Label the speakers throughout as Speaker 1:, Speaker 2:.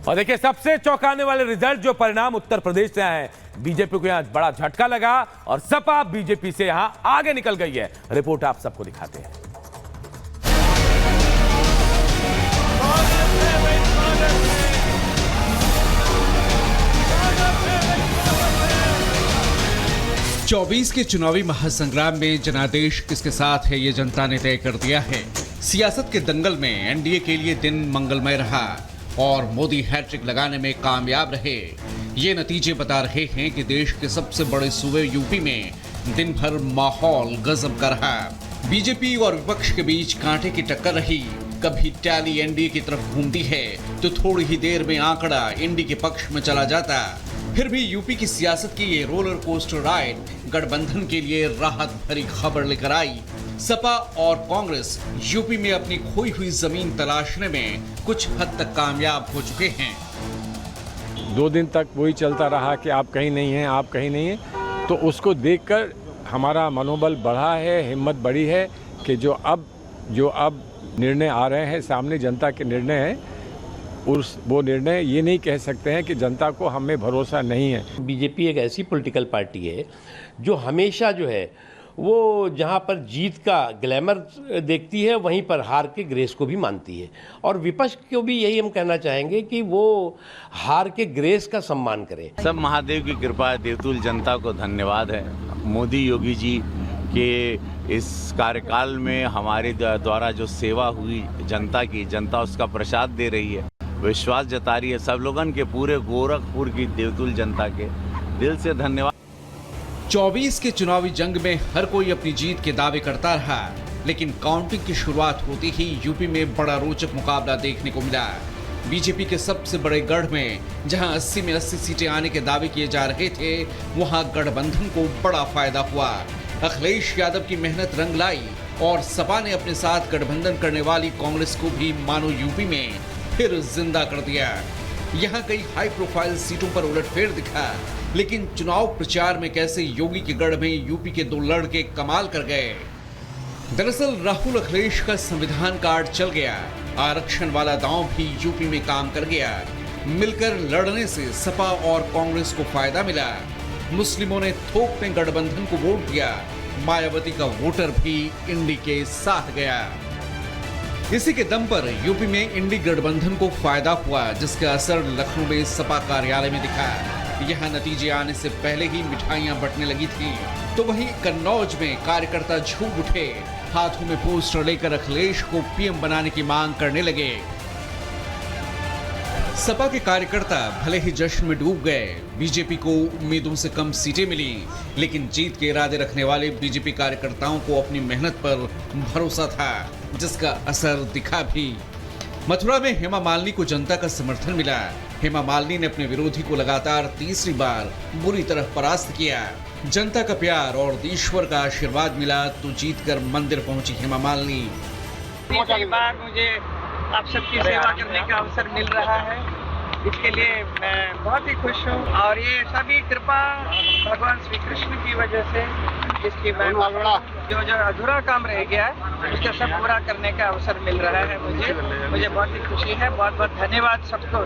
Speaker 1: और देखिए सबसे चौंकाने वाले रिजल्ट जो परिणाम उत्तर प्रदेश से आए हैं, बीजेपी को यहां बड़ा झटका लगा और सपा बीजेपी से यहां आगे निकल गई है। रिपोर्ट आप सबको दिखाते हैं।
Speaker 2: चौबीस के चुनावी महासंग्राम में जनादेश किसके साथ है ये जनता ने तय कर दिया है। सियासत के दंगल में एनडीए के लिए दिन मंगलमय रहा और मोदी हैट्रिक लगाने में कामयाब रहे। ये नतीजे बता रहे हैं कि देश के सबसे बड़े सूबे यूपी में दिन भर माहौल गजब का रहा। बीजेपी और विपक्ष के बीच कांटे की टक्कर रही। कभी टैली एनडीए की तरफ घूमती है तो थोड़ी ही देर में आंकड़ा एनडीए के पक्ष में चला जाता। फिर भी यूपी की सियासत की ये रोलर कोस्टर राइड गठबंधन के लिए राहत भरी खबर लेकर आई। सपा और कांग्रेस यूपी में अपनी खोई हुई जमीन तलाशने में कुछ हद तक कामयाब हो चुके हैं।
Speaker 3: 2 दिन तक वही चलता रहा कि आप कहीं नहीं हैं, आप कहीं नहीं हैं, तो उसको देखकर हमारा मनोबल बढ़ा है, हिम्मत बढ़ी है कि जो अब निर्णय आ रहे हैं सामने, जनता के निर्णय हैं, वो निर्णय ये नहीं कह सकते हैं कि जनता को हम में भरोसा नहीं है।
Speaker 4: बीजेपी एक ऐसी पॉलिटिकल पार्टी है जो हमेशा जो है वो जहाँ पर जीत का ग्लैमर देखती है वहीं पर हार के ग्रेस को भी मानती है, और विपक्ष को भी यही हम कहना चाहेंगे कि वो हार के ग्रेस का सम्मान करे।
Speaker 5: सब महादेव की कृपा है, देवतुल जनता को धन्यवाद है। मोदी योगी जी के इस कार्यकाल में हमारे द्वारा जो सेवा हुई जनता उसका प्रसाद दे रही है, विश्वास जता रही है। सब लोगन के पूरे गोरखपुर की देवतुल जनता के दिल से धन्यवाद।
Speaker 2: 24 के चुनावी जंग में हर कोई अपनी जीत के दावे करता रहा, लेकिन काउंटिंग की शुरुआत होती ही यूपी में बड़ा रोचक मुकाबला देखने को मिला। बीजेपी के सबसे बड़े गढ़ में जहां 80 में 80 सीटें आने के दावे किए जा रहे थे, वहां गठबंधन को बड़ा फायदा हुआ। अखिलेश यादव की मेहनत रंग लाई और सपा ने अपने साथ गठबंधन करने वाली कांग्रेस को भी मानो यूपी में फिर जिंदा कर दिया। यहाँ कई हाई प्रोफाइल सीटों पर उलटफेर दिखा, लेकिन चुनाव प्रचार में कैसे योगी के गढ़ में यूपी के 2 लड़के कमाल कर गए। दरअसल राहुल अखिलेश का संविधान कार्ड चल गया, आरक्षण वाला दांव भी यूपी में काम कर गया। मिलकर लड़ने से सपा और कांग्रेस को फायदा मिला। मुस्लिमों ने थोक में गठबंधन को वोट दिया, मायावती का वोटर भी इंडी के साथ गया। इसी के दम पर यूपी में इंडी गठबंधन को फायदा हुआ, जिसका असर लखनऊ में सपा कार्यालय में दिखा। यहाँ नतीजे आने से पहले ही मिठाइयां बंटने लगी थी, तो वहीं कन्नौज में कार्यकर्ता झूम उठे, हाथों में पोस्टर लेकर अखिलेश को पीएम बनाने की मांग करने लगे। सपा के कार्यकर्ता भले ही जश्न में डूब गए, बीजेपी को उम्मीदों से कम सीटें मिली, लेकिन जीत के इरादे रखने वाले बीजेपी कार्यकर्ताओं को अपनी मेहनत पर भरोसा था, जिसका असर दिखा भी। मथुरा में हेमा मालिनी को जनता का समर्थन मिला। हेमा मालिनी ने अपने विरोधी को लगातार तीसरी बार बुरी तरह परास्त किया। जनता का प्यार और ईश्वर का आशीर्वाद मिला तो जीतकर मंदिर पहुंची हेमा मालिनी।
Speaker 6: तीसरी बार मुझे आप सबकी सेवा करने का अवसर मिल रहा है, इसके लिए मैं बहुत ही खुश हूँ, और ये सभी कृपा भगवान श्री कृष्ण की वजह से, जिसकी मैं जो अधूरा काम रह गया है उसका सब पूरा करने का अवसर मिल रहा है। मुझे बहुत ही खुशी है। बहुत बहुत धन्यवाद सबको।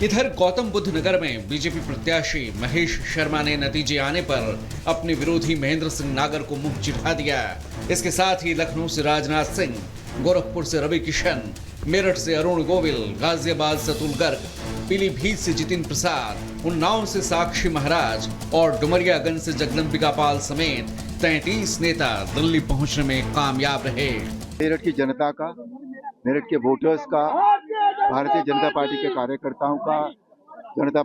Speaker 2: इधर गौतम बुद्ध नगर में बीजेपी प्रत्याशी महेश शर्मा ने नतीजे आने पर अपने विरोधी महेंद्र सिंह नागर को मुंह चिढ़ा दिया। इसके साथ ही लखनऊ से राजनाथ सिंह, गोरखपुर से रवि किशन, मेरठ से अरुण गोविल, गाजियाबाद से अतुल गर्ग, पीलीभीत से जितिन प्रसाद, उन्नाव से साक्षी महाराज और डुमरियागंज से जगदम्बिका पाल समेत 33 नेता दिल्ली पहुंचने में कामयाब रहे।
Speaker 7: मेरठ की जनता का, मेरठ के वोटर्स का, भारतीय जनता पार्टी के कार्यकर्ताओं का,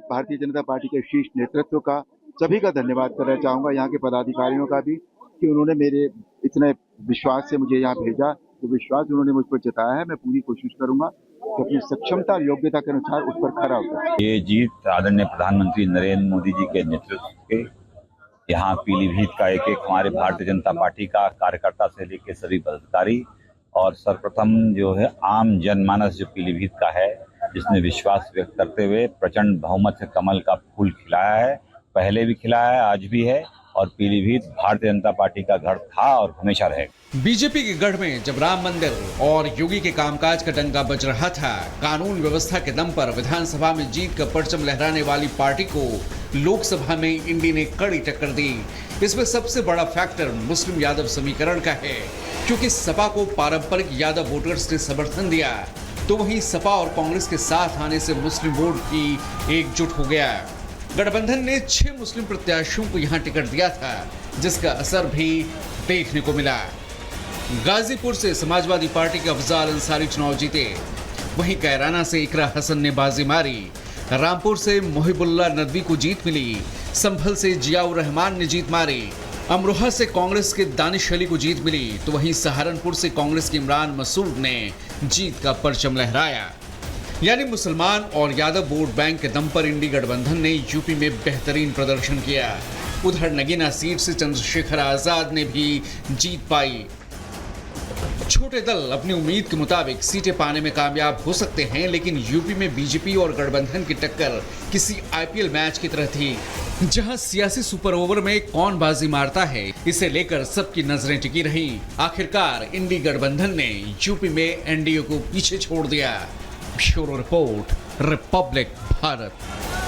Speaker 7: भारतीय जनता पार्टी के शीर्ष नेतृत्व का, सभी का धन्यवाद करना चाहूंगा। यहाँ के पदाधिकारियों का भी, कि उन्होंने मेरे इतने विश्वास से मुझे यहाँ भेजा। जो विश्वास उन्होंने मुझ पर जताया है, मैं पूरी कोशिश करूंगा कि अपनी सक्षमता और योग्यता के अनुसार उस पर खरा उतरूं।
Speaker 8: ये जीत आदरणीय प्रधानमंत्री नरेंद्र मोदी जी के नेतृत्व के, यहाँ पीलीभीत का एक हमारे भारतीय जनता पार्टी का कार्यकर्ता से लेकर सभी पदाधिकारी और सर्वप्रथम जो है आम जनमानस जो पीलीभीत का है, जिसने विश्वास व्यक्त करते हुए प्रचंड बहुमत से कमल का फूल खिलाया है, पहले भी खिलाया है, आज भी है और पीलीभीत भारतीय जनता पार्टी का गढ़ था और हमेशा रहेगा।
Speaker 2: बीजेपी के गढ़ में जब राम मंदिर और योगी के कामकाज का डंका बज रहा था, कानून व्यवस्था के दम पर विधानसभा में जीत का परचम लहराने वाली पार्टी को लोकसभा में इंडी ने कड़ी टक्कर दी। इसमें सबसे बड़ा फैक्टर मुस्लिम यादव समीकरण का है, क्योंकि सपा को पारंपरिक यादव वोटर्स ने समर्थन दिया, तो वहीं सपा और कांग्रेस के साथ आने से मुस्लिम वोट की एकजुट हो गया। गठबंधन ने 6 मुस्लिम प्रत्याशियों को यहां टिकट दिया था, जिसका असर भी देखने को मिला। गाजीपुर से समाजवादी पार्टी के अफजाल अंसारी चुनाव जीते, वहीं कैराना से इकरा हसन ने बाजी मारी, रामपुर से मोहिबुल्लाह नदवी को जीत मिली, संभल से जियाउर रहमान ने जीत मारी, अमरोहा से कांग्रेस के दानिश अली को जीत मिली, तो वहीं सहारनपुर से कांग्रेस के इमरान मसूद ने जीत का परचम लहराया। यानी मुसलमान और यादव वोट बैंक के दम पर इंडी गठबंधन ने यूपी में बेहतरीन प्रदर्शन किया। उधर नगीना सीट से चंद्रशेखर आजाद ने भी जीत पाई। छोटे दल अपनी उम्मीद के मुताबिक सीटें पाने में कामयाब हो सकते हैं, लेकिन यूपी में बीजेपी और गठबंधन की टक्कर किसी आईपीएल मैच की तरह थी, जहां सियासी सुपर ओवर में कौन बाजी मारता है, इसे लेकर सबकी नजरें टिकी रही। आखिरकार इंडी गठबंधन ने यूपी में एनडीए को पीछे छोड़ दिया। Bureau report, Republic Bharat.